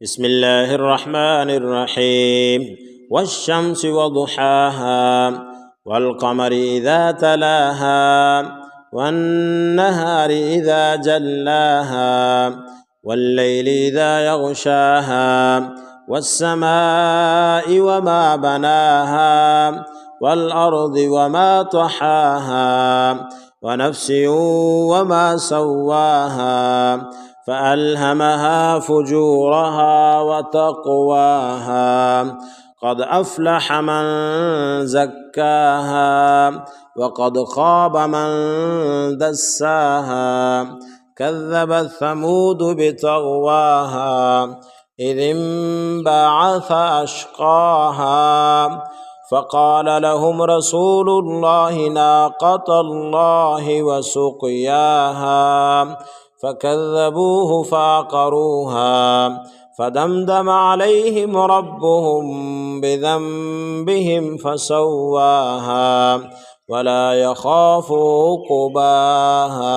بسم الله الرحمن الرحيم والشمس وضحاها والقمر إذا تلاها والنهار إذا جلاها والليل إذا يغشاها والسماء وما بناها والأرض وما طحاها ونفس وما سواها فألهمها فجورها وتقواها قد أفلح من زكاها وقد خاب من دساها كذبت ثمود بطغواها إذ انبعث أشقاها فقال لهم رسول الله ناقة الله وسقياها فكذبوه فعقروها فدمدم عليهم ربهم بذنبهم فسواها ولا يخاف عقباها.